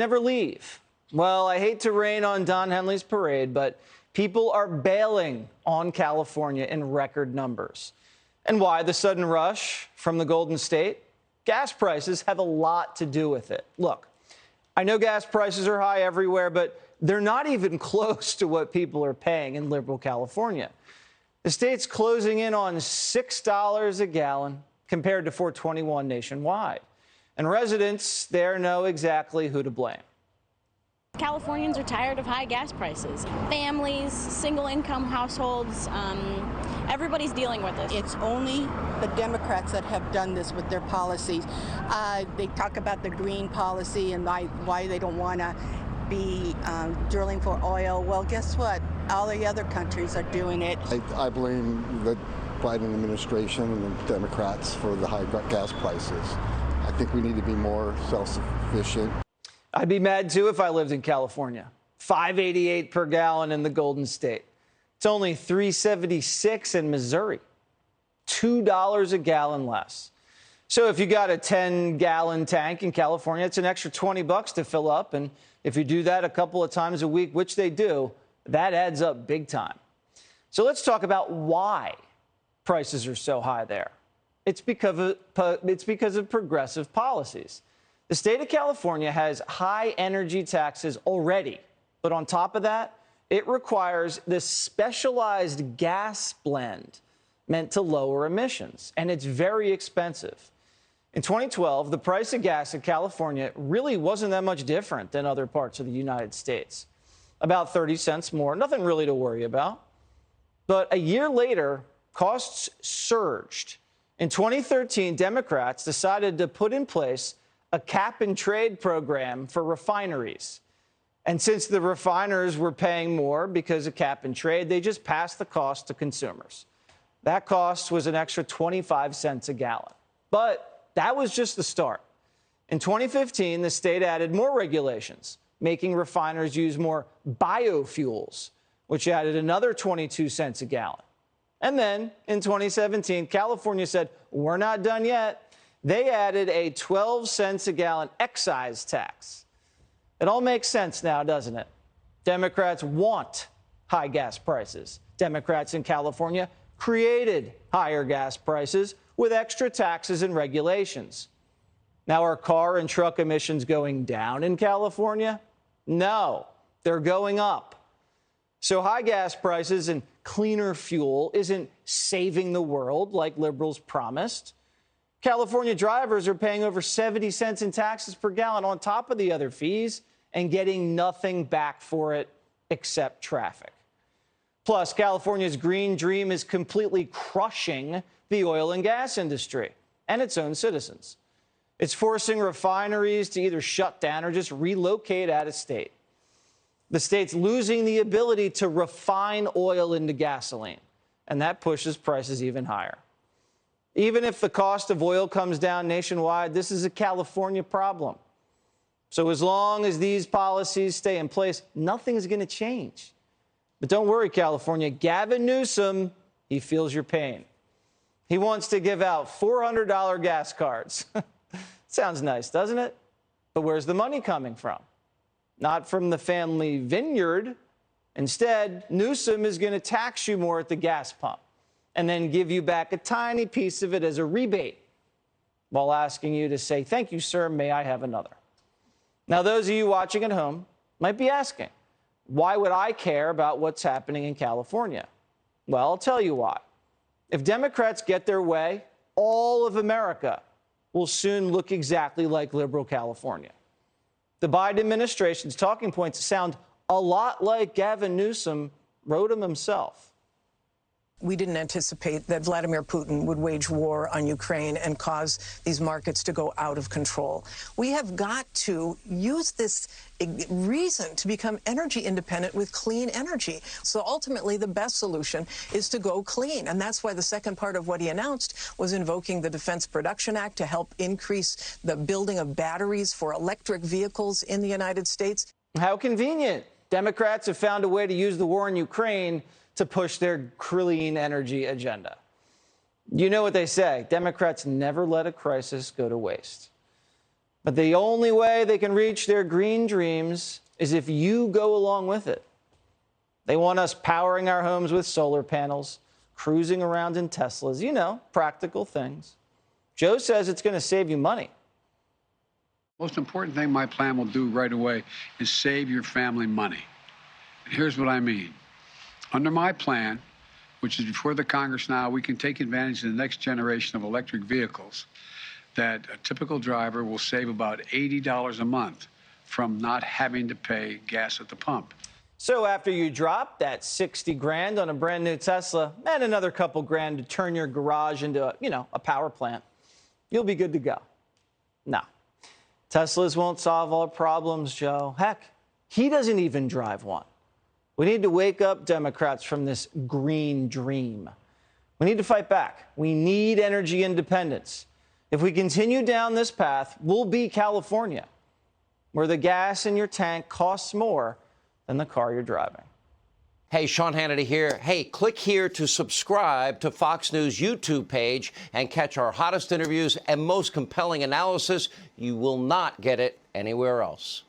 Never leave. Well, I hate to rain on Don Henley's parade, but people are bailing on California in record numbers. And why the sudden rush from the Golden State? Gas prices have a lot to do with it. Look, I know gas prices are high everywhere, but they're not even close to what people are paying in liberal California. The state's closing in on $6 a gallon compared to $4.21 nationwide. And residents there know exactly who to blame. Californians are tired of high gas prices. Families, single-income households, everybody's dealing with it. It's only the Democrats that have done this with their policies. They talk about the green policy and why they don't want to be drilling for oil. Well, guess what? All the other countries are doing it. I blame the Biden administration and the Democrats for the high gas prices. I think we need to be more self-sufficient. I'd be mad, too, if I lived in California. $5.88 per gallon in the Golden State. It's only $3.76 in Missouri. $2 a gallon less. So if you got a 10-gallon tank in California, it's an extra $20 to fill up. And if you do that a couple of times a week, which they do, that adds up big time. So let's talk about why prices are so high there. It's because of progressive policies. The state of California has high energy taxes already, but on top of that, it requires this specialized gas blend meant to lower emissions, and it's very expensive. In 2012, the price of gas in California really wasn't that much different than other parts of the United States. About 30 cents more, nothing really to worry about. But a year later, costs surged. In 2013, Democrats decided to put in place a cap-and-trade program for refineries. And since the refiners were paying more because of cap-and-trade, they just passed the cost to consumers. That cost was an extra 25 cents a gallon. But that was just the start. In 2015, the state added more regulations, making refiners use more biofuels, which added another 22 cents a gallon. And then in 2017, California said, we're not done yet. They added a 12 cents a gallon excise tax. It all makes sense now, doesn't it? Democrats want high gas prices. Democrats in California created higher gas prices with extra taxes and regulations. Now, are car and truck emissions going down in California? No, they're going up. So high gas prices and cleaner fuel isn't saving the world like liberals promised. California drivers are paying over 70 cents in taxes per gallon on top of the other fees and getting nothing back for it except traffic. Plus, California's green dream is completely crushing the oil and gas industry and its own citizens. It's forcing refineries to either shut down or just relocate out of state. The state's losing the ability to refine oil into gasoline, and that pushes prices even higher. Even if the cost of oil comes down nationwide, this is a California problem. So as long as these policies stay in place, nothing is going to change. But don't worry, California. Gavin Newsom, he feels your pain. He wants to give out $400 gas cards. Sounds nice, doesn't it? But where's the money coming from? Not from the family vineyard. Instead, Newsom is going to tax you more at the gas pump and then give you back a tiny piece of it as a rebate while asking you to say, thank you, sir, may I have another? Now, those of you watching at home might be asking, why would I care about what's happening in California? Well, I'll tell you why. If Democrats get their way, all of America will soon look exactly like liberal California. The Biden administration's talking points sound a lot like Gavin Newsom wrote them himself. We didn't anticipate that Vladimir Putin would wage war on Ukraine and cause these markets to go out of control. We have got to use this reason to become energy independent with clean energy. So ultimately, the best solution is to go clean. And that's why the second part of what he announced was invoking the Defense Production Act to help increase the building of batteries for electric vehicles in the United States. How convenient. Democrats have found a way to use the war in Ukraine to push their clean energy agenda. You know what they say, Democrats never let a crisis go to waste. But the only way they can reach their green dreams is if you go along with it. They want us powering our homes with solar panels, cruising around in Teslas, you know, practical things. Joe says it's going to save you money. Most important thing my plan will do right away is save your family money. And here's what I mean. Under my plan, which is before the Congress now, we can take advantage of the next generation of electric vehicles that a typical driver will save about $80 a month from not having to pay gas at the pump. So after you drop that 60 grand on a brand new Tesla and another couple grand to turn your garage into, a power plant, you'll be good to go. No, Teslas won't solve all problems, Joe. Heck, he doesn't even drive one. We need to wake up Democrats from this green dream. We need to fight back. We need energy independence. If we continue down this path, we'll be California, where the gas in your tank costs more than the car you're driving. Hey, Sean Hannity here. Hey, click here to subscribe to Fox News YouTube page and catch our hottest interviews and most compelling analysis. You will not get it anywhere else.